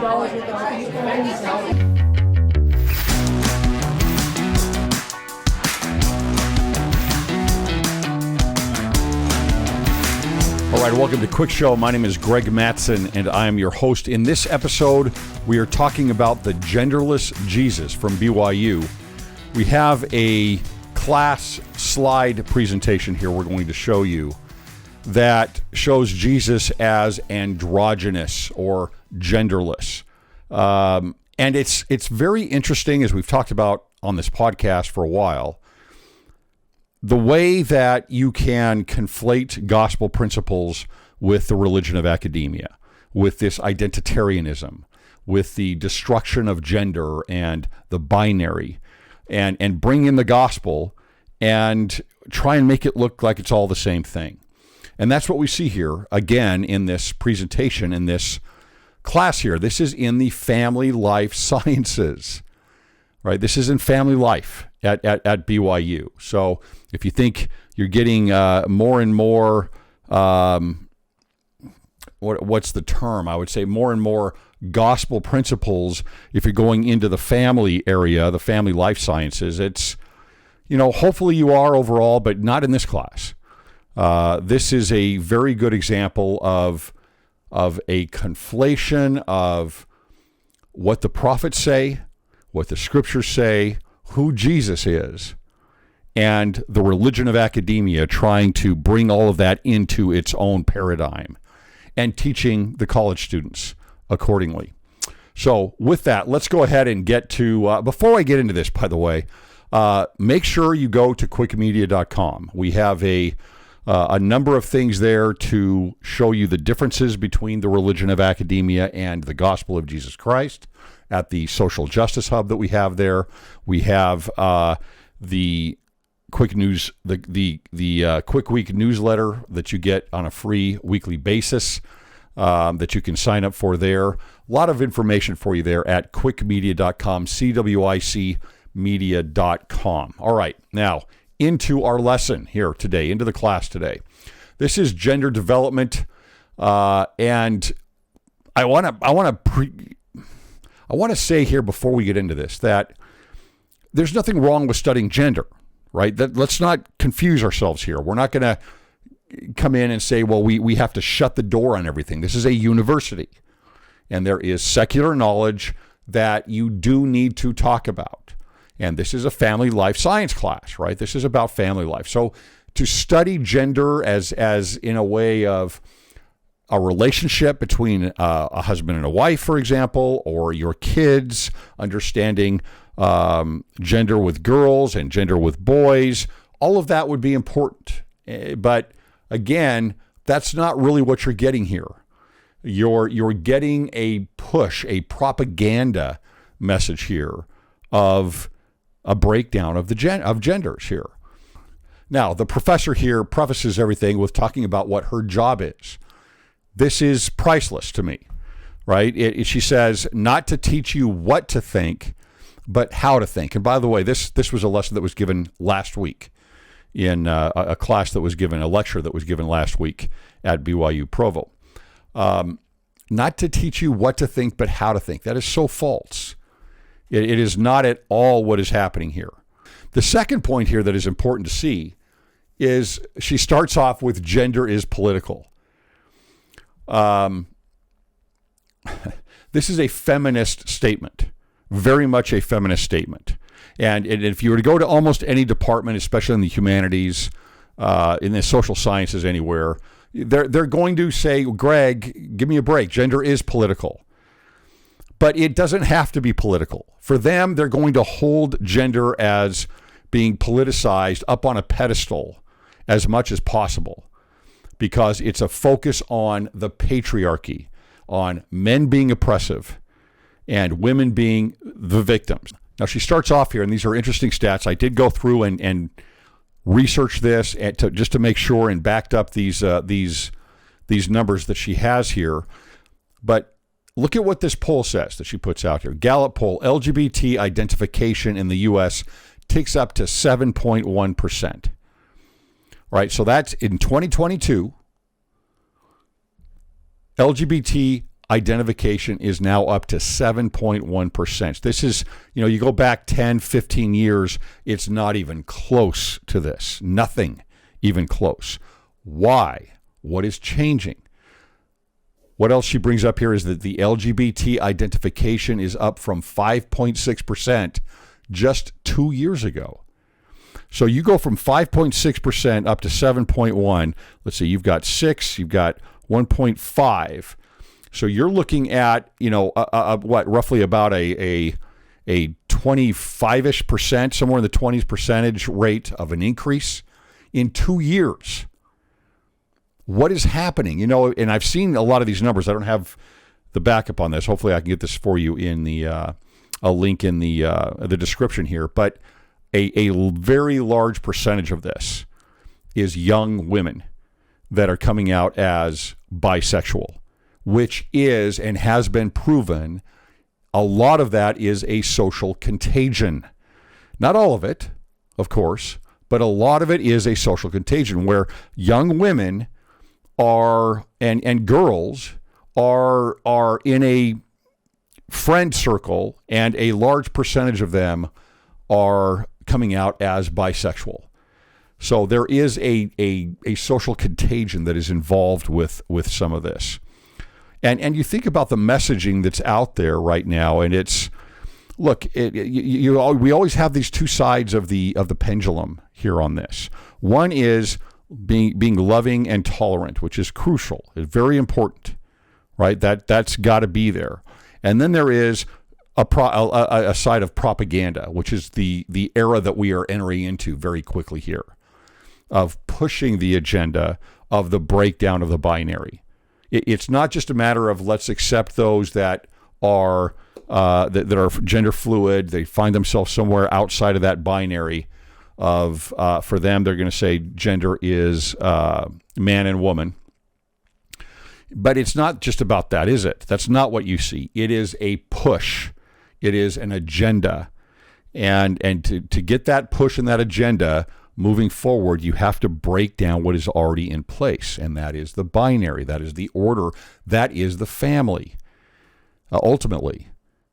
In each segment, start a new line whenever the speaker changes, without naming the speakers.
All right, welcome to Cwic Show. My name is Greg Mattson, and I am your host. In this episode, we are talking about the genderless Jesus from BYU. We have a class slide presentation here we're going to show you that shows Jesus as androgynous or genderless. And it's very interesting, as we've talked about on this podcast for a while, the way that you can conflate gospel principles with the religion of academia, with this identitarianism, with the destruction of gender and the binary, and bring in the gospel and try and make it look like it's all the same thing. And that's what we see here, again, in this presentation, in this class here. This is in the family life sciences, right? This is in family life at BYU. So if you think you're getting more and more, what's the term? I would say more and more gospel principles. If you're going into the family area, the family life sciences, it's, hopefully you are overall, but not in this class. This is a very good example of a conflation of what the prophets say, what the scriptures say, who Jesus is, and the religion of academia trying to bring all of that into its own paradigm and teaching the college students accordingly. So with that, let's go ahead and get to, before I get into this, by the way, make sure you go to cwicmedia.com. We have a number of things there to show you the differences between the religion of academia and the gospel of Jesus Christ. At the social justice hub that we have there, we have the Cwic News, the Cwic Week newsletter that you get on a free weekly basis that you can sign up for there. A lot of information for you there at cwicmedia.com, CWIC media.com. All right, now into our lesson here today, into the class today. This is gender development, and I want to say here before we get into this that there's nothing wrong with studying gender, right? Let's not confuse ourselves here. We're not going to come in and say, well, we have to shut the door on everything. This is a university, and there is secular knowledge that you do need to talk about. And this is a family life science class, right? This is about family life. So to study gender as in a way of a relationship between a husband and a wife, for example, or your kids, understanding gender with girls and gender with boys, all of that would be important. But again, that's not really what you're getting here. You're getting a push, a propaganda message here of a breakdown of of genders here. Now, the professor here prefaces everything with talking about what her job is. This is priceless to me, right? She says, not to teach you what to think, but how to think. And by the way, this was a lesson that was given last week in a class that was given, a lecture that was given last week at BYU Provo. Not to teach you what to think, but how to think. That is so false. It is not at all what is happening here. The second point here that is important to see is she starts off with gender is political. This is a feminist statement, very much a feminist statement. And if you were to go to almost any department, especially in the humanities, in the social sciences anywhere, they're going to say, Greg, give me a break. Gender is political. But it doesn't have to be political. For them, they're going to hold gender as being politicized up on a pedestal as much as possible, because it's a focus on the patriarchy, on men being oppressive and women being the victims. Now, she starts off here, and these are interesting stats. I did go through and research this just to make sure and backed up these numbers that she has here. But look at what this poll says that she puts out here. Gallup poll, LGBT identification in the U.S. ticks up to 7.1%. Right, so that's in 2022. LGBT identification is now up to 7.1%. This is, you go back 10, 15 years, it's not even close to this. Nothing even close. Why? What is changing? What else she brings up here is that the LGBT identification is up from 5.6% just 2 years ago. So you go from 5.6% up to 7.1. Let's see, you've got 6, you've got 1.5. So you're looking at, roughly about a 25-ish percent, somewhere in the 20s percentage rate of an increase in 2 years. What is happening? And I've seen a lot of these numbers. I don't have the backup on this. Hopefully I can get this for you in a link in the description here. But a very large percentage of this is young women that are coming out as bisexual, which is and has been proven, a lot of that is a social contagion. Not all of it, of course, but a lot of it is a social contagion where young women are and girls are in a friend circle, and a large percentage of them are coming out as bisexual. So there is a social contagion that is involved with some of this. And you think about the messaging that's out there right now, and it's, look, we always have these two sides of the pendulum here on this. One is being loving and tolerant, which is crucial. It's very important, right? That's got to be there. And then there is a side of propaganda, which is the era that we are entering into very quickly here, of pushing the agenda of the breakdown of the binary. It's not just a matter of let's accept those that are that are gender fluid. They find themselves somewhere outside of that binary of, for them, they're going to say gender is man and woman. But it's not just about that, is it? That's not what you see. It is a push. It is an agenda. And to get that push and that agenda moving forward, you have to break down what is already in place. And that is the binary. That is the order. That is the family, ultimately.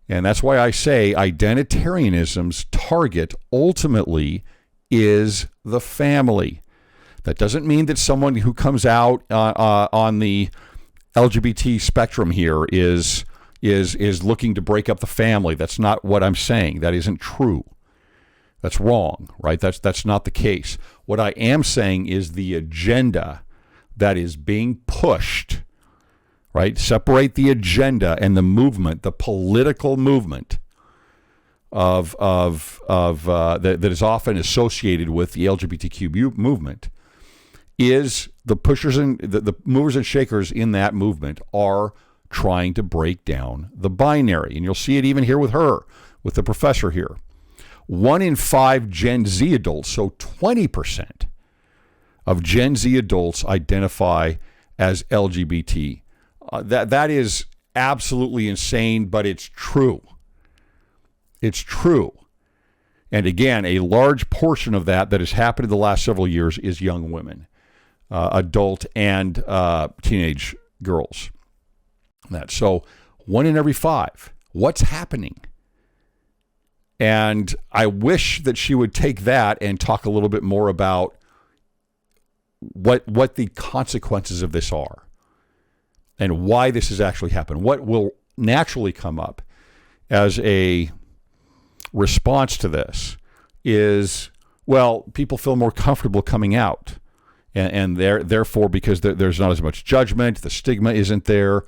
And that's why I say Identitarianism's target ultimately is the family. That doesn't mean that someone who comes out on the LGBT spectrum here is looking to break up the family. That's not what I'm saying. That isn't true. That's wrong, right? That's not the case. What I am saying is the agenda that is being pushed, right? Separate the agenda and the movement, the political movement of that is often associated with the LGBTQ movement. Is the pushers and the movers and shakers in that movement are trying to break down the binary. And you'll see it even here with her, with the professor here. 1 in 5 Gen Z adults, so 20% of Gen Z adults identify as LGBT. That is absolutely insane, but it's true. It's true. And again, a large portion of that has happened in the last several years is young women, adult and teenage girls. So 1 in every 5. What's happening? And I wish that she would take that and talk a little bit more about what the consequences of this are and why this has actually happened. What will naturally come up as a response to this is, well, people feel more comfortable coming out. And therefore, because there's not as much judgment, the stigma isn't there.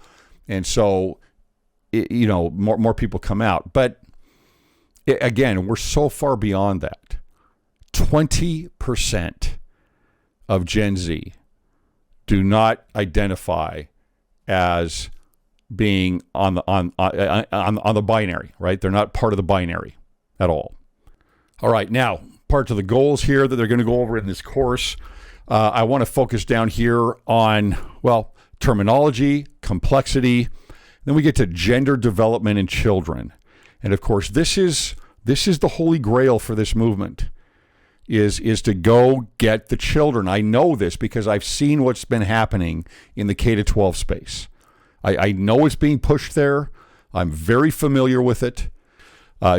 And so, more people come out. But again, we're so far beyond that. 20% of Gen Z do not identify as being on the binary, right? They're not part of the binary at all. All right, now, parts of the goals here that they're going to go over in this course. I want to focus down here on, terminology, complexity. Then we get to gender development in children. And of course, this is the holy grail for this movement, is to go get the children. I know this because I've seen what's been happening in the K-12 space. I know it's being pushed there. I'm very familiar with it.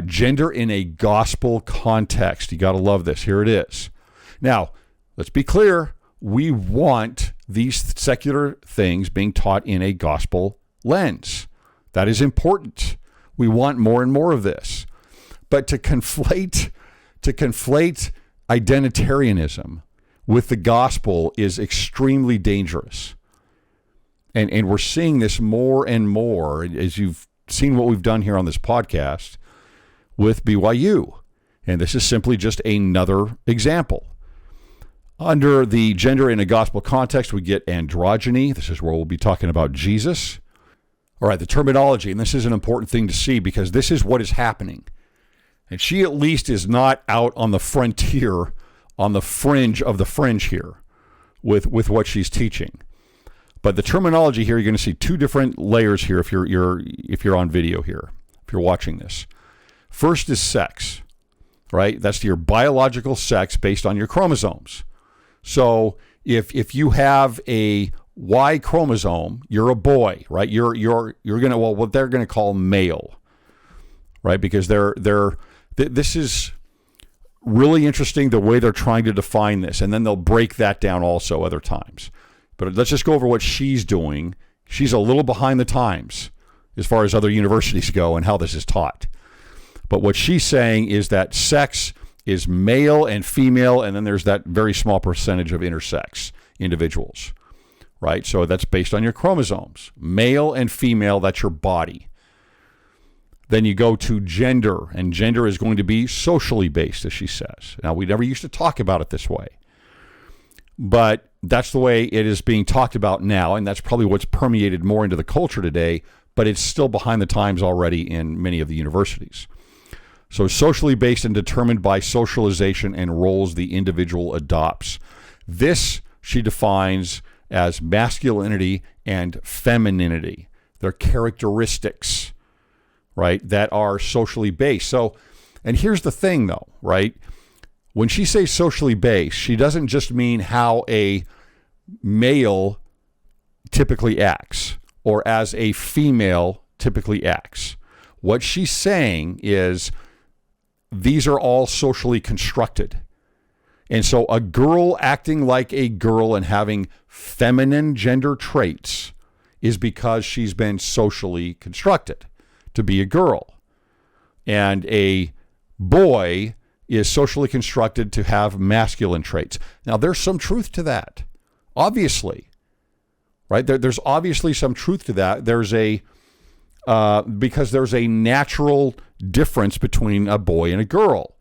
Gender in a gospel context. You got to love this. Here it is. Now, let's be clear. We want these secular things being taught in a gospel lens. That is important. We want more and more of this. But to conflate identitarianism with the gospel is extremely dangerous. And we're seeing this more and more, as you've seen what we've done here on this podcast with BYU. And this is simply just another example. Under the gender in a gospel context, we get androgyny. This is where we'll be talking about Jesus. All right, the terminology, and this is an important thing to see because this is what is happening. And she at least is not out on the frontier, on the fringe of the fringe here with what she's teaching. But the terminology here, you're going to see two different layers here if you're on video here, if you're watching this. First is sex, right? That's your biological sex based on your chromosomes. So if you have a Y chromosome, you're a boy, right? You're gonna, well, what they're gonna call male, right? Because this is really interesting the way they're trying to define this, and then they'll break that down also other times. But let's just go over what she's doing. She's a little behind the times as far as other universities go and how this is taught. But what she's saying is that sex is male and female, and then there's that very small percentage of intersex individuals, right? So that's based on your chromosomes. Male and female, that's your body. Then you go to gender, and gender is going to be socially based, as she says. Now, we never used to talk about it this way, but that's the way it is being talked about now, and that's probably what's permeated more into the culture today, but it's still behind the times already in many of the universities. So socially based and determined by socialization and roles the individual adopts. This she defines as masculinity and femininity. They're characteristics, right, that are socially based. So, and here's the thing though, right? When she says socially based, she doesn't just mean how a male typically acts or as a female typically acts. What she's saying is these are all socially constructed. And so a girl acting like a girl and having feminine gender traits is because she's been socially constructed to be a girl. And a boy is socially constructed to have masculine traits. Now, there's some truth to that, obviously, right? There's obviously some truth to that. There's because there's a natural difference between a boy and a girl.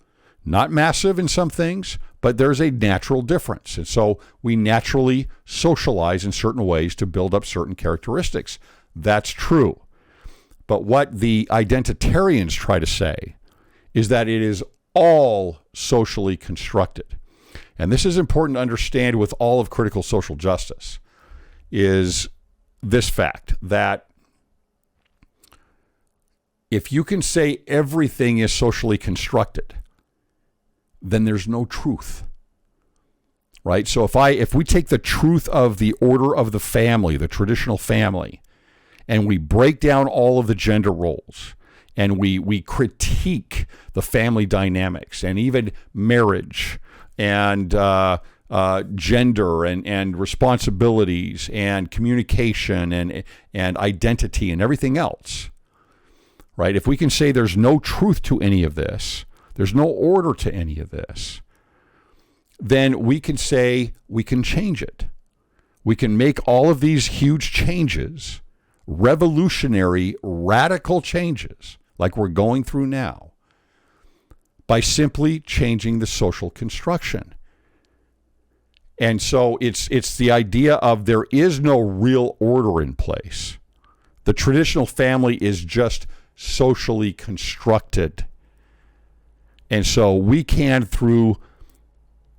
Not massive in some things, but there's a natural difference. And so we naturally socialize in certain ways to build up certain characteristics. That's true. But what the identitarians try to say is that it is all socially constructed. And this is important to understand with all of critical social justice, is this fact that if you can say everything is socially constructed, then there's no truth, right? So if we take the truth of the order of the family, the traditional family, and we break down all of the gender roles, and we critique the family dynamics and even marriage and gender and responsibilities and communication and identity and everything else, right? If we can say there's no truth to any of this, there's no order to any of this, then we can say we can change it. We can make all of these huge changes, revolutionary, radical changes, like we're going through now, by simply changing the social construction. And so it's the idea of there is no real order in place. The traditional family is just socially constructed. And so we can, through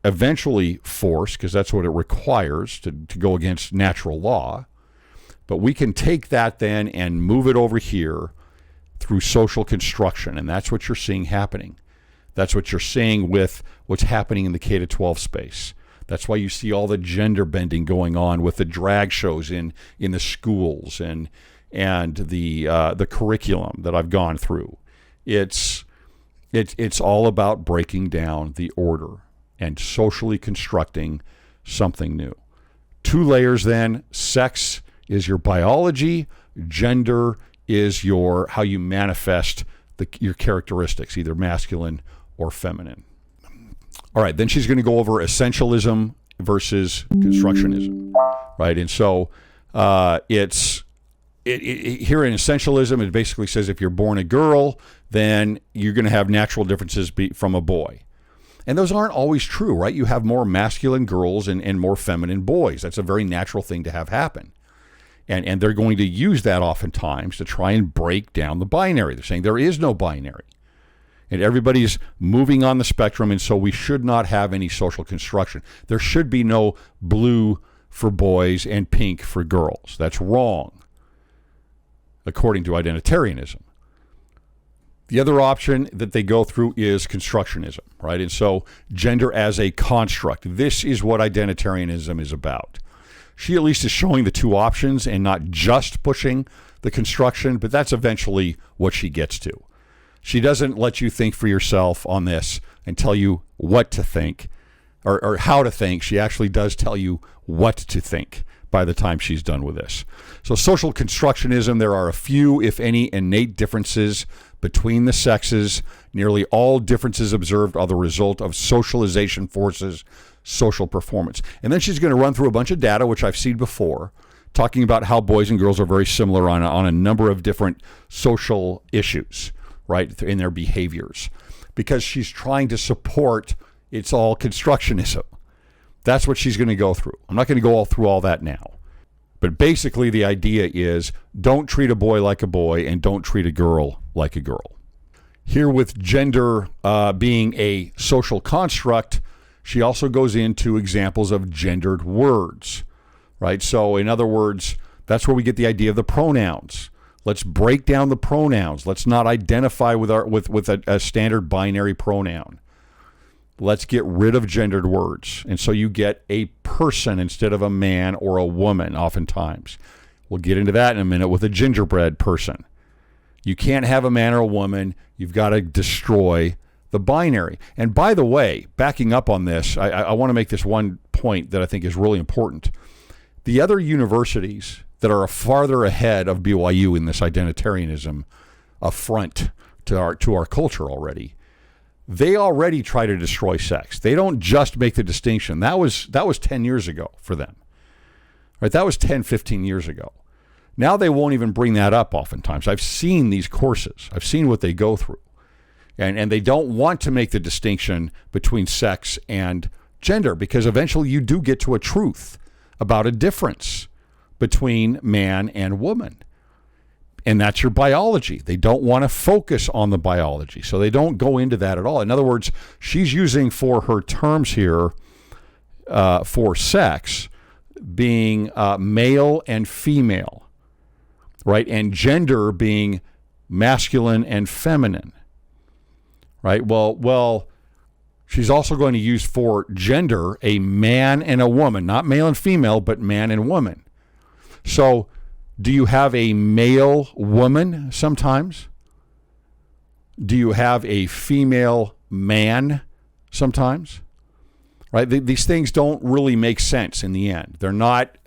eventually force, because that's what it requires to go against natural law, but we can take that then and move it over here through social construction. And that's what you're seeing happening. That's what you're seeing with what's happening in the K-12 space. That's why you see all the gender bending going on with the drag shows in the schools and and the curriculum that I've gone through. It's all about breaking down the order and socially constructing something new. 2 layers then: sex is your biology, gender is how you manifest your characteristics, either masculine or feminine. All right, then she's going to go over essentialism versus constructionism, right? And so here in essentialism, it basically says if you're born a girl, then you're going to have natural differences from a boy. And those aren't always true, right? You have more masculine girls and more feminine boys. That's a very natural thing to have happen. And they're going to use that oftentimes to try and break down the binary. They're saying there is no binary. And everybody's moving on the spectrum, and so we should not have any social construction. There should be no blue for boys and pink for girls. That's wrong, according to Identitarianism. The other option that they go through is Constructionism, right? And so gender as a construct. This is what Identitarianism is about. She at least is showing the 2 options and not just pushing the construction, but that's eventually what she gets to. She doesn't let you think for yourself on this and tell you what to think or how to think. She actually does tell you what to think by the time she's done with this. So social constructionism, there are a few, if any, innate differences between the sexes. Nearly all differences observed are the result of socialization forces, social performance. And then she's going to run through a bunch of data, which I've seen before, talking about how boys and girls are very similar on a number of different social issues, right, in their behaviors, because she's trying to support it's all constructionism. That's what she's going to go through. I'm not going to go all through all that now. But basically the idea is don't treat a boy like a boy and don't treat a girl like a girl. Here with gender being a social construct, she also goes into examples of gendered words, right? So in other words, that's where we get the idea of the pronouns. Let's break down the pronouns. Let's not identify with a standard binary pronoun. Let's get rid of gendered words. And so you get a person instead of a man or a woman oftentimes. We'll get into that in a minute with a gingerbread person. You can't have a man or a woman. You've got to destroy the binary. And by the way, backing up on this, I want to make this one point that I think is really important. The other universities that are farther ahead of BYU in this identitarianism affront to our culture already, they already try to destroy sex. They don't just make the distinction. That was 10 years ago for them. Right? That was 10, 15 years ago. Now they won't even bring that up oftentimes. I've seen these courses. I've seen what they go through. And they don't want to make the distinction between sex and gender because eventually you do get to a truth about a difference between man and woman. And that's your biology. They don't want to focus on the biology. So they don't go into that at all. In other words, she's using for her terms here for sex being male and female, right? And gender being masculine and feminine, right? Well, she's also going to use for gender a man and a woman, not male and female, but man and woman. So do you have a male woman sometimes? Do you have a female man sometimes? Right? These things don't really make sense in the end. They're not,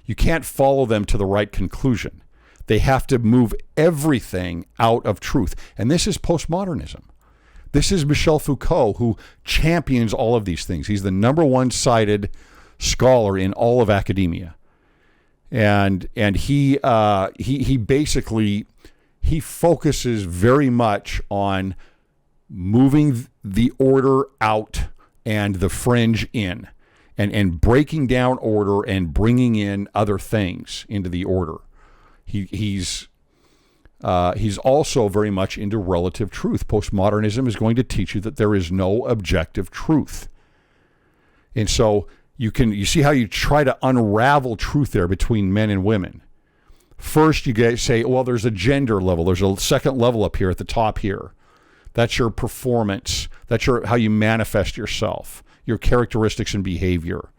you can't follow them to the right conclusion. They have to move everything out of truth. And this is postmodernism. This is Michel Foucault, who champions all of these things. He's the number one cited scholar in all of academia. And he basically focuses very much on moving the order out and the fringe in, and breaking down order and bringing in other things into the order. He's also very much into relative truth. Postmodernism is going to teach you that there is no objective truth, and so you see how you try to unravel truth there between men and women. First, you guys say, well, there's a gender level. There's a second level up here at the top here. That's your performance. That's how you manifest yourself, your characteristics and behavior.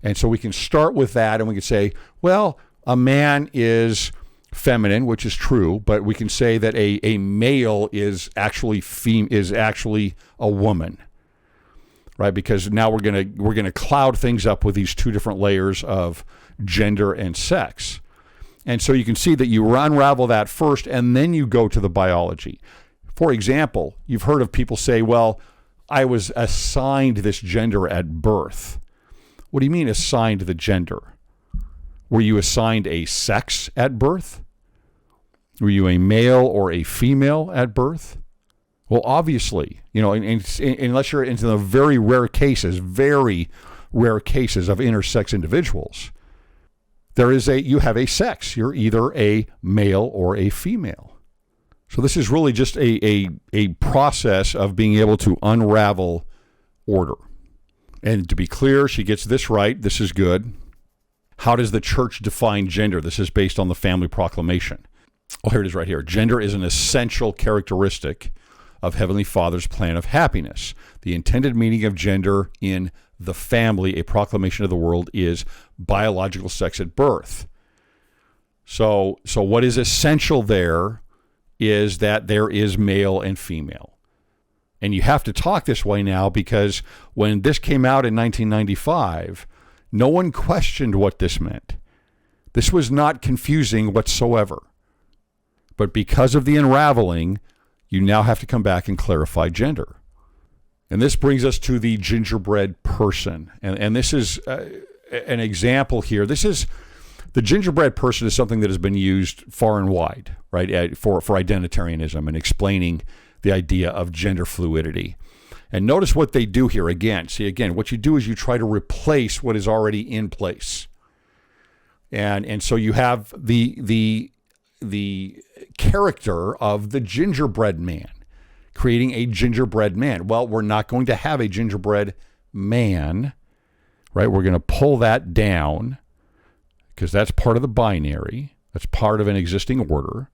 And so we can start with that, and we can say, well, a man is feminine, which is true, but we can say that a male is actually a woman, right? Because now we're gonna cloud things up with these two different layers of gender and sex. And so you can see that you unravel that first, and then you go to the biology. For example, you've heard of people say, well, I was assigned this gender at birth. What do you mean assigned the gender? Were you assigned a sex at birth? Were you a male or a female at birth? Well, obviously, unless you're into the very rare cases of intersex individuals, you have a sex. You're either a male or a female. So this is really just a process of being able to unravel order. And to be clear, she gets this right. This is good. How does the church define gender? This is based on the Family Proclamation. Oh, here it is right here. Gender is an essential characteristic of Heavenly Father's plan of happiness. The intended meaning of gender in the family, a proclamation of the world, is biological sex at birth. So what is essential there is that there is male and female. And you have to talk this way now because when this came out in 1995, no one questioned what this meant. This was not confusing whatsoever. But because of the unraveling, you now have to come back and clarify gender. And this brings us to the gingerbread person. And this is an example here. The gingerbread person is something that has been used far and wide, right, for Identitarianism and explaining the idea of gender fluidity. And notice what they do here again. See, again, what you do is you try to replace what is already in place. And so you have the character of the gingerbread man, creating a gingerbread man. Well, we're not going to have a gingerbread man, right? We're going to pull that down because that's part of the binary. That's part of an existing order.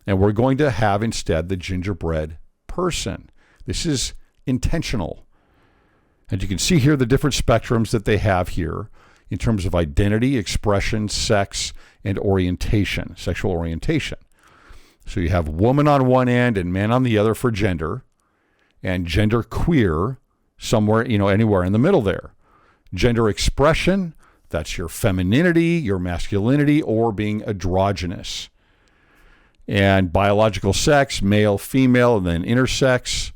And we're going to have instead the gingerbread person. This is intentional. And you can see here the different spectrums that they have here in terms of identity, expression, sex, and orientation, sexual orientation. So you have woman on one end and man on the other for gender, and gender queer somewhere, anywhere in the middle there. Gender expression, that's your femininity, your masculinity, or being androgynous. And biological sex, male, female, and then intersex.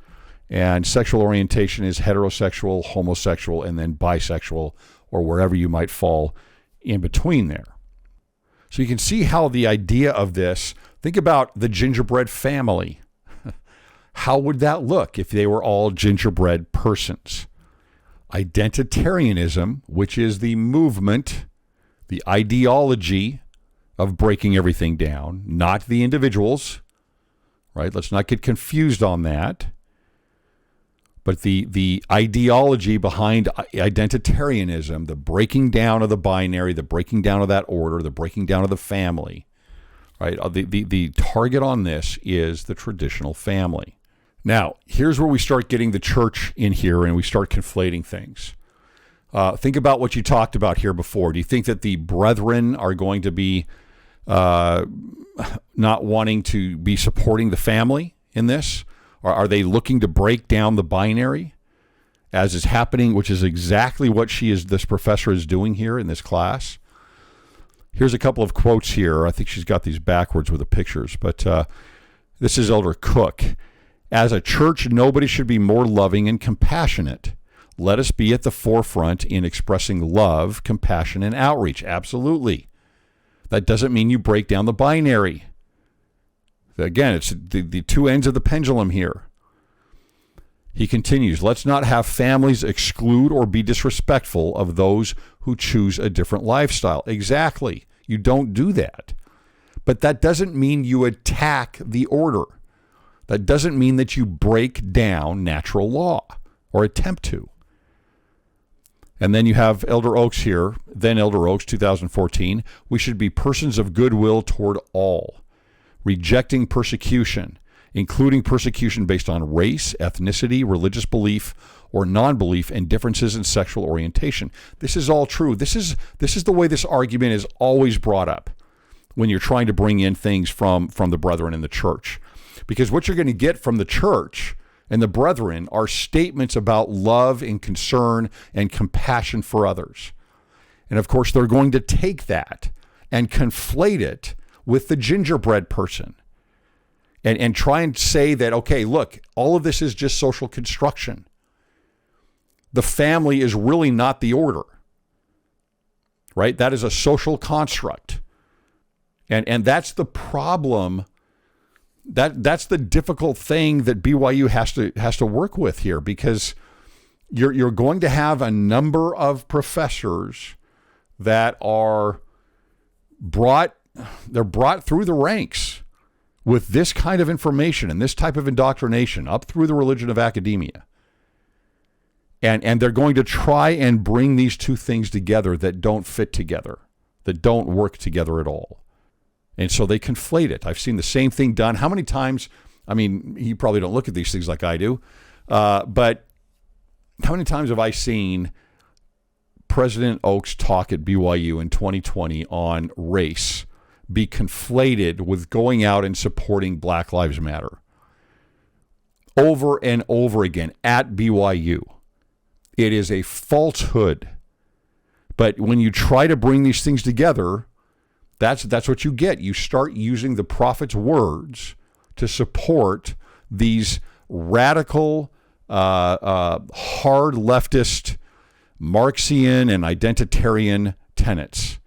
And sexual orientation is heterosexual, homosexual, and then bisexual, or wherever you might fall in between there. So you can see how the idea of this, think about the gingerbread family. How would that look if they were all gingerbread persons? Identitarianism, which is the movement, the ideology of breaking everything down, not the individuals, right? Let's not get confused on that. But the ideology behind identitarianism, the breaking down of the binary, the breaking down of that order, the breaking down of the family, right? The target on this is the traditional family. Now, here's where we start getting the church in here and we start conflating things. Think about what you talked about here before. Do you think that the brethren are going to be not wanting to be supporting the family in this? Or are they looking to break down the binary as is happening, which is exactly what this professor is doing here in this class? Here's a couple of quotes here. I think she's got these backwards with the pictures, but this is Elder Cwic. As a church, nobody should be more loving and compassionate. Let us be at the forefront in expressing love, compassion, and outreach. Absolutely. That doesn't mean you break down the binary. Again, it's the two ends of the pendulum here. He continues, let's not have families exclude or be disrespectful of those who choose a different lifestyle. Exactly. You don't do that. But that doesn't mean you attack the order. That doesn't mean that you break down natural law or attempt to. And then you have Elder Oaks here, then Elder Oaks, 2014. We should be persons of goodwill toward all, rejecting persecution including persecution based on race, ethnicity, religious belief, or non-belief, and differences in sexual orientation. This is all true. This is the way this argument is always brought up when you're trying to bring in things from the brethren in the church. Because what you're going to get from the church and the brethren are statements about love and concern and compassion for others. And of course, they're going to take that and conflate it with the gingerbread person and try and say that, okay, look, all of this is just social construction. The family is really not the order, right? That is a social construct. And that's the problem. That's the difficult thing that BYU has to work with here, because you're going to have a number of professors that are brought through the ranks with this kind of information and this type of indoctrination up through the religion of academia. And they're going to try and bring these two things together that don't fit together, that don't work together at all. And so they conflate it. I've seen the same thing done. How many times? I mean, you probably don't look at these things like I do, but how many times have I seen President Oaks talk at BYU in 2020 on race be conflated with going out and supporting Black Lives Matter? Over and over again at BYU. It is a falsehood. But when you try to bring these things together, that's what you get. You start using the prophet's words to support these radical, hard leftist, Marxian and identitarian tenets.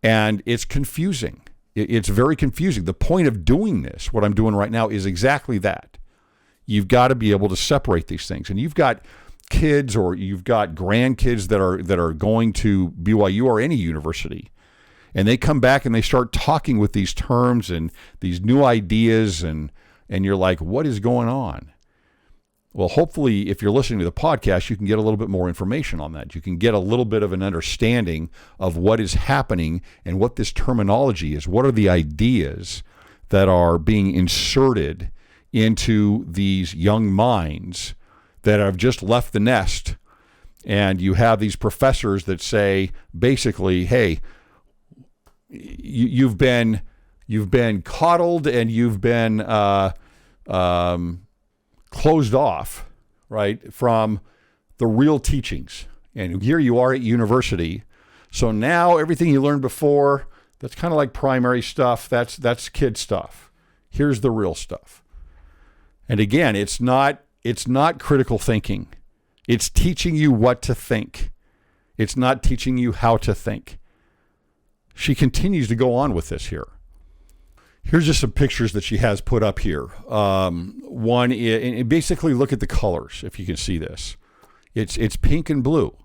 And it's confusing. It's very confusing. The point of doing this, what I'm doing right now, is exactly that. You've got to be able to separate these things. And you've got kids or you've got grandkids that are going to BYU or any university, and they come back and they start talking with these terms and these new ideas, and you're like, what is going on? Well, hopefully, if you're listening to the podcast, you can get a little bit more information on that. You can get a little bit of an understanding of what is happening and what this terminology is. What are the ideas that are being inserted into these young minds that have just left the nest? And you have these professors that say, basically, hey, you've been coddled and you've been closed off, right, from the real teachings. And here you are at university. So now everything you learned before, that's kind of like primary stuff. That's kid stuff. Here's the real stuff. And again, it's not critical thinking. It's teaching you what to think. It's not teaching you how to think. She continues to go on with this here. Here's just some pictures that she has put up here. One is, and basically look at the colors, if you can see this. It's pink and blue.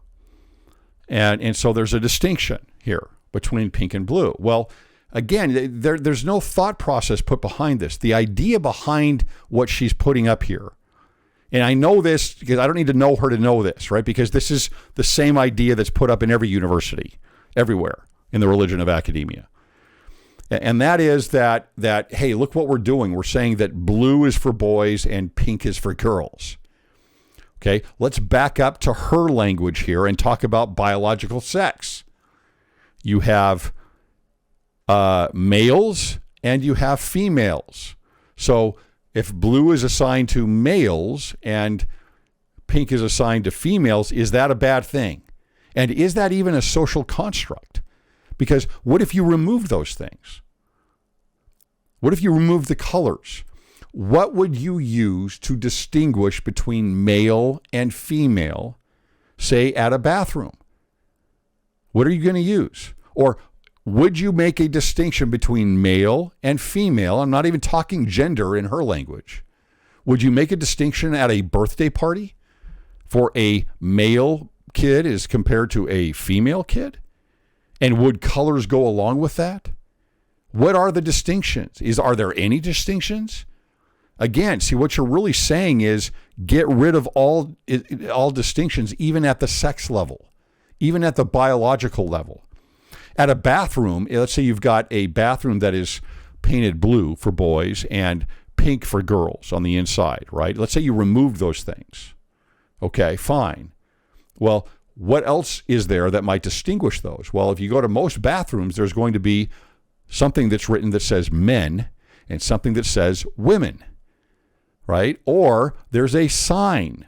And so there's a distinction here between pink and blue. Well, again, there's no thought process put behind this. The idea behind what she's putting up here, and I know this because I don't need to know her to know this, right? Because this is the same idea that's put up in every university, everywhere in the religion of academia. And that is that, hey, look what we're doing. We're saying that blue is for boys and pink is for girls. Okay, let's back up to her language here and talk about biological sex. You have males and you have females. So if blue is assigned to males and pink is assigned to females, is that a bad thing? And is that even a social construct? Because what if you remove those things? What if you remove the colors? What would you use to distinguish between male and female, say at a bathroom? What are you going to use? Or would you make a distinction between male and female? I'm not even talking gender in her language. Would you make a distinction at a birthday party for a male kid as compared to a female kid? And would colors go along with that? What are the distinctions? Are there any distinctions? Again, see, what you're really saying is get rid of all distinctions, even at the sex level, even at the biological level. At a bathroom, let's say you've got a bathroom that is painted blue for boys and pink for girls on the inside, right? Let's say you removed those things. Okay, fine. Well, what else is there that might distinguish those? Well, if you go to most bathrooms, there's going to be something that's written that says men and something that says women, right? Or there's a sign.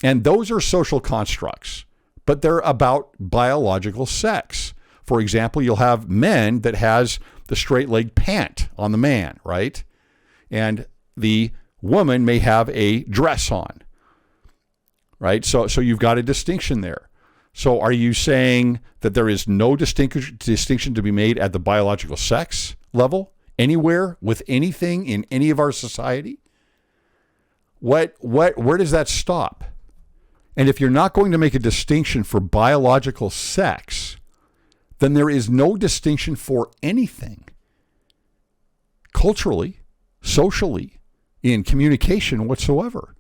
And those are social constructs, but they're about biological sex. For example, you'll have men that has the straight leg pant on the man, right? And the woman may have a dress on, right? So you've got a distinction there. So are you saying that there is no distinction to be made at the biological sex level anywhere with anything in any of our society? Where does that stop? And if you're not going to make a distinction for biological sex, then there is no distinction for anything. Culturally, socially, in communication whatsoever.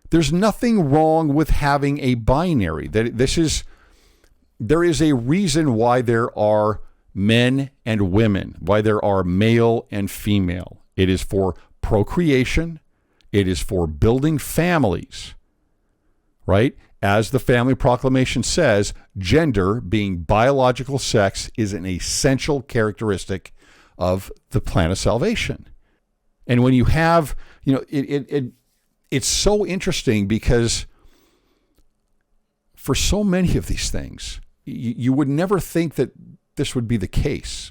There's nothing wrong with having a binary. There is a reason why there are men and women, why there are male and female. It is for procreation. It is for building families, right? As the Family Proclamation says, gender, being biological sex, is an essential characteristic of the plan of salvation. And when you have, it's so interesting because for so many of these things, you would never think that this would be the case,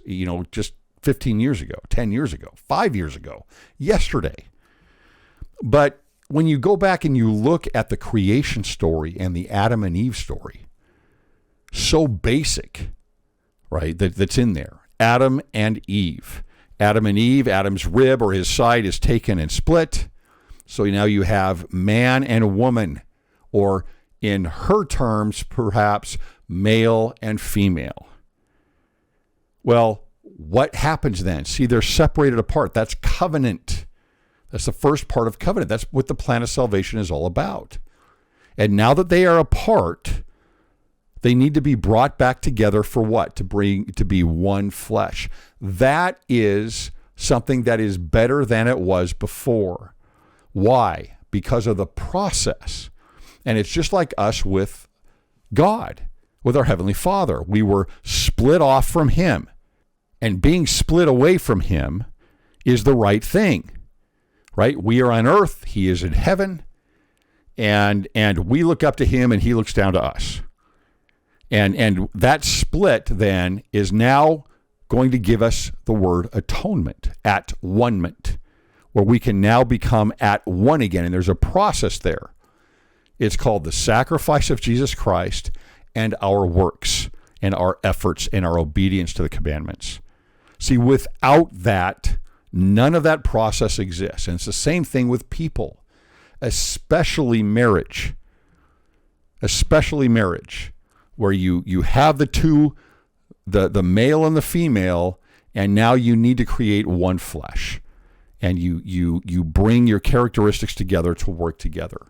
just 15 years ago, 10 years ago, 5 years ago, yesterday. But when you go back and you look at the creation story and the Adam and Eve story, so basic, right, that's in there. Adam and Eve. Adam and Eve, Adam's rib or his side is taken and split. So now you have man and woman, or in her terms, perhaps male and female. Well, what happens then? See, they're separated apart. That's covenant. That's the first part of covenant. That's what the plan of salvation is all about. And now that they are apart, they need to be brought back together for what? To be one flesh. That is something that is better than it was before. Why? Because of the process. And it's just like us with God, with our Heavenly Father. We were split off from Him. And being split away from Him is the right thing. Right? We are on earth, He is in heaven, and we look up to Him and He looks down to us. And that split then is now going to give us the word atonement, at one-ment, where we can now become at one again. And there's a process there. It's called the sacrifice of Jesus Christ and our works and our efforts and our obedience to the commandments. See, without that, none of that process exists. And it's the same thing with people, especially marriage, where you have the two, the male and the female, and now you need to create one flesh. And you bring your characteristics together to work together.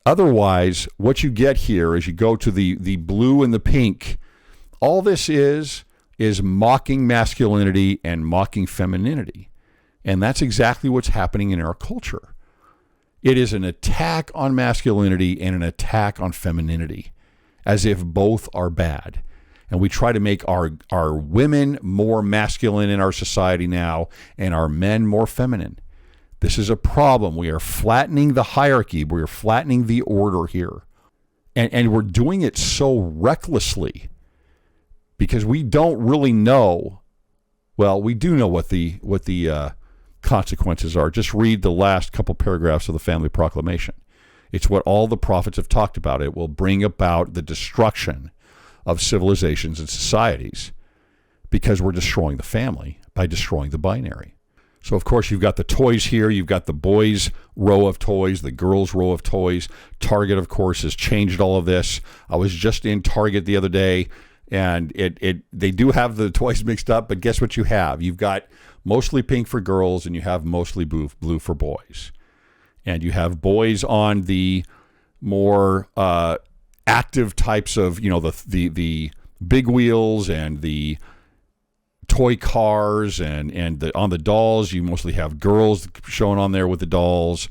Otherwise, what you get here is you go to the blue and the pink. All this is mocking masculinity and mocking femininity. And that's exactly what's happening in our culture. It is an attack on masculinity and an attack on femininity, as if both are bad. And we try to make our women more masculine in our society now and our men more feminine. This is a problem. We are flattening the hierarchy. We are flattening the order here. And we're doing it so recklessly because we don't really know. Well, we do know what the consequences are. Just read the last couple paragraphs of the Family Proclamation. It's what all the prophets have talked about. It will bring about the destruction of civilizations and societies because we're destroying the family by destroying the binary. So, of course, you've got the toys here. You've got the boys' row of toys, the girls' row of toys. Target, of course, has changed all of this. I was just in Target the other day, and they do have the toys mixed up, but guess what you have? You've got mostly pink for girls, and you have mostly blue for boys. And you have boys on the more active types of, the big wheels and the toy cars and on the dolls, you mostly have girls showing on there with the dolls.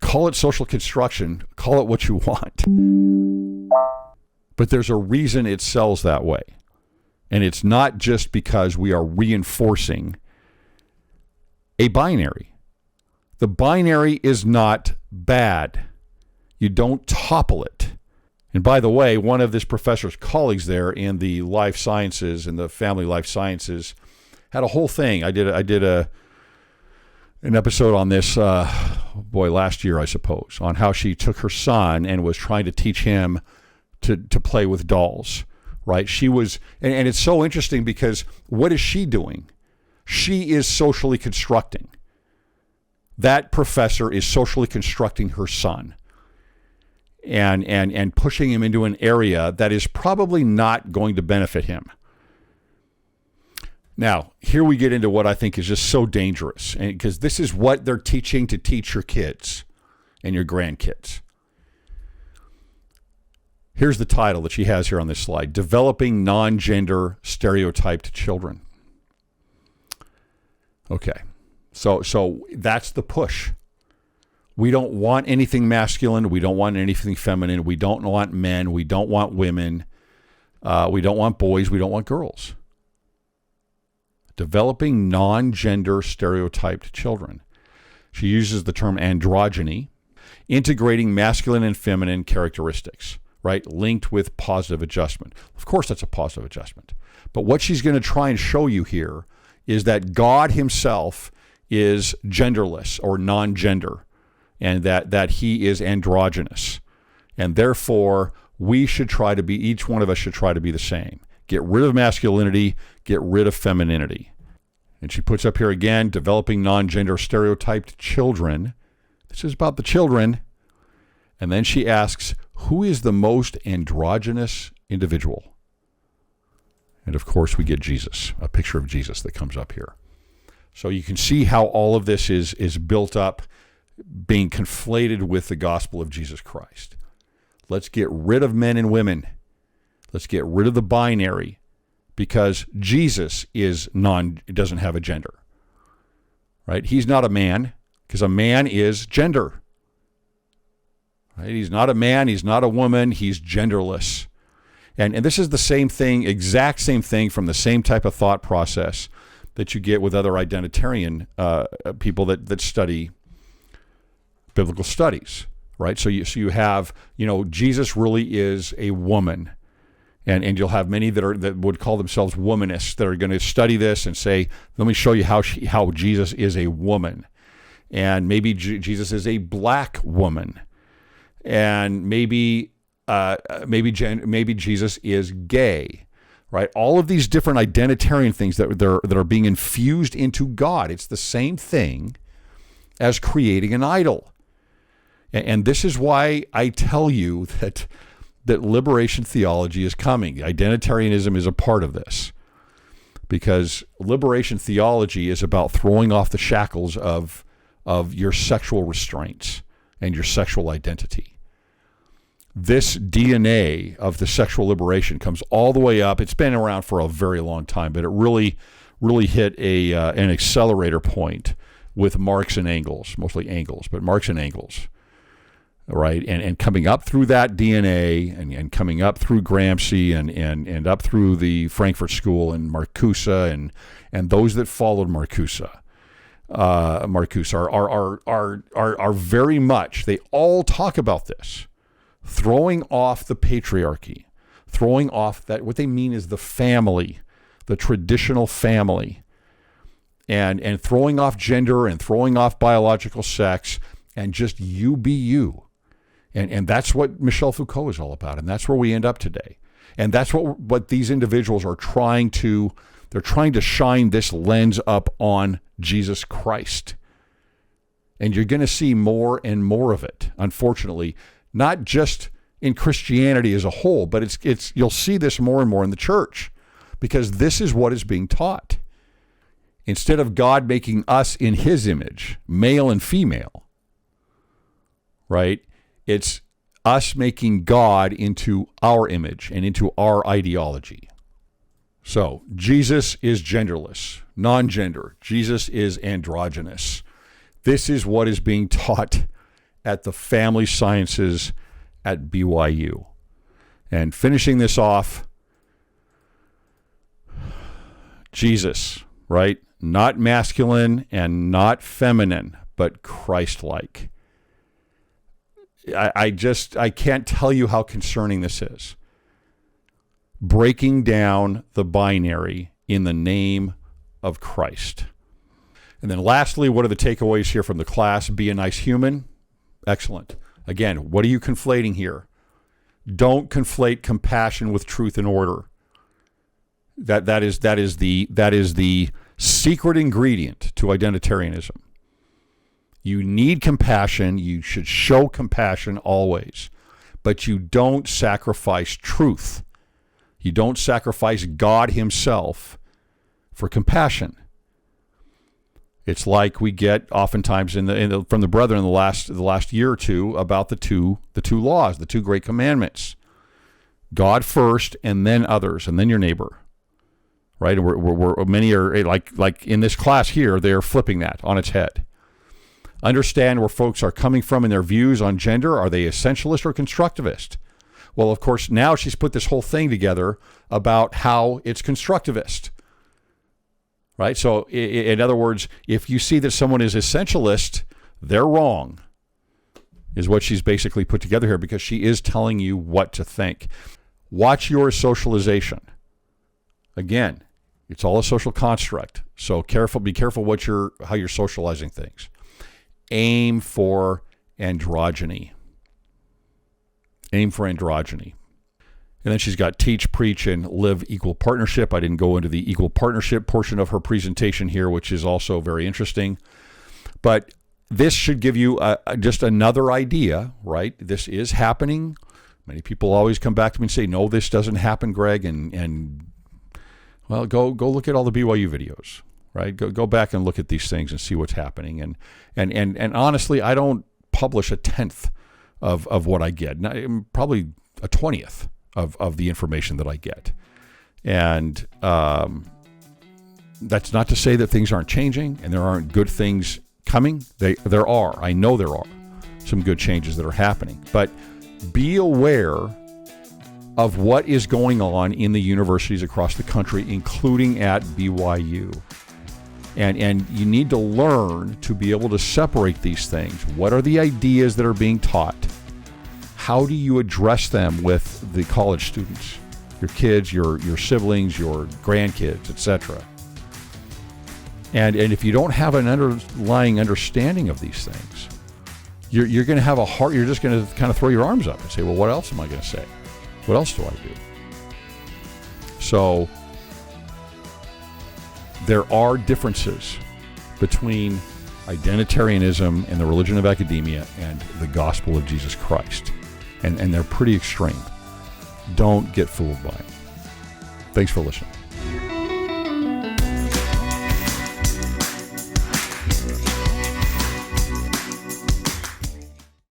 Call it social construction, call it what you want. But there's a reason it sells that way. And it's not just because we are reinforcing a binary. The binary is not bad. You don't topple it. And by the way, one of this professor's colleagues there in the life sciences and the family life sciences had a whole thing. I did an episode on this, last year, I suppose, on how she took her son and was trying to teach him to play with dolls, right? She was, and it's so interesting because what is she doing? She is socially constructing. That professor is socially constructing her son and pushing him into an area that is probably not going to benefit him. Now, here we get into what I think is just so dangerous, because this is what they're teaching to teach your kids and your grandkids. Here's the title that she has here on this slide: Developing Non-Gender Stereotyped Children. Okay, so that's the push. We don't want anything masculine. We don't want anything feminine. We don't want men. We don't want women. We don't want boys. We don't want girls. Developing non-gender stereotyped children. She uses the term androgyny, integrating masculine and feminine characteristics, right? Linked with positive adjustment. Of course, that's a positive adjustment. But what she's going to try and show you here is that God himself is genderless or non-gender, and that he is androgynous. And therefore, each one of us should try to be the same. Get rid of masculinity, get rid of femininity. And she puts up here again, developing non-gender stereotyped children. This is about the children. And then she asks, who is the most androgynous individual? And of course, we get Jesus, a picture of Jesus that comes up here. So you can see how all of this is built up, being conflated with the gospel of Jesus Christ. Let's get rid of men and women. Let's get rid of the binary, because Jesus doesn't have a gender, right? He's not a man, because a man is gender, right? He's not a man. He's not a woman. He's genderless. And this is the same thing, exact same thing from the same type of thought process that you get with other identitarian people that study biblical studies, right? So you have, Jesus really is a woman. And you'll have many that would call themselves womanists that are going to study this and say, let me show you how Jesus is a woman. And maybe Jesus is a black woman. And maybe Jesus is gay, right? All of these different identitarian things that are being infused into God. It's the same thing as creating an idol. And this is why I tell you that liberation theology is coming. Identitarianism is a part of this, because liberation theology is about throwing off the shackles of your sexual restraints and your sexual identity. This DNA of the sexual liberation comes all the way up. It's been around for a very long time, but it really hit an accelerator point with Marx and Engels, mostly Engels, but Marx and Engels. Right, and coming up through that DNA and coming up through Gramsci and up through the Frankfurt School and Marcuse and those that followed Marcuse are very much, they all talk about this, throwing off the patriarchy, throwing off that, what they mean is the family, the traditional family, and throwing off gender and throwing off biological sex, and just you be you. And that's what Michel Foucault is all about. And that's where we end up today. And that's what these individuals are trying to shine this lens up on Jesus Christ. And you're going to see more and more of it, unfortunately, not just in Christianity as a whole, but you'll see this more and more in the church, because this is what is being taught. Instead of God making us in his image, male and female, right? It's us making God into our image and into our ideology. So Jesus is genderless, non-gender. Jesus is androgynous. This is what is being taught at the family sciences at BYU. And finishing this off, Jesus, right? Not masculine and not feminine, but Christlike. I can't tell you how concerning this is. Breaking down the binary in the name of Christ. And then lastly, what are the takeaways here from the class? Be a nice human. Excellent. Again, what are you conflating here? Don't conflate compassion with truth and order. That is the secret ingredient to identitarianism. You need compassion. You should show compassion always. But you don't sacrifice truth. You don't sacrifice God himself for compassion. It's like we get oftentimes from the brethren in the last year or two about the two laws, the two great commandments. God first, and then others, and then your neighbor. Right? And many are like in this class here, they are flipping that on its head. Understand where folks are coming from in their views on gender. Are they essentialist or constructivist? Well, of course, now she's put this whole thing together about how it's constructivist. Right? So, in other words, if you see that someone is essentialist, they're wrong, is what she's basically put together here, because she is telling you what to think. Watch your socialization. Again, it's all a social construct. So be careful how you're socializing things. Aim for androgyny. Aim for androgyny. And then she's got teach, preach, and live equal partnership. I didn't go into the equal partnership portion of her presentation here, which is also very interesting. But this should give you just another idea, right? This is happening. Many people always come back to me and say, no, this doesn't happen, Greg. And well, go look at all the BYU videos, right? Go back and look at these things and see what's happening. And honestly, I don't publish a 10th of what I get. Probably a 20th of the information that I get. And that's not to say that things aren't changing and there aren't good things coming. There are. I know there are some good changes that are happening. But be aware of what is going on in the universities across the country, including at BYU. And you need to learn to be able to separate these things. What are the ideas that are being taught? How do you address them with the college students, your kids, your siblings, your grandkids, etc.? And if you don't have an underlying understanding of these things, you're going to have you're just going to kind of throw your arms up and say, well, what else am I going to say? What else do I do? So there are differences between identitarianism and the religion of academia and the gospel of Jesus Christ. And they're pretty extreme. Don't get fooled by it. Thanks for listening.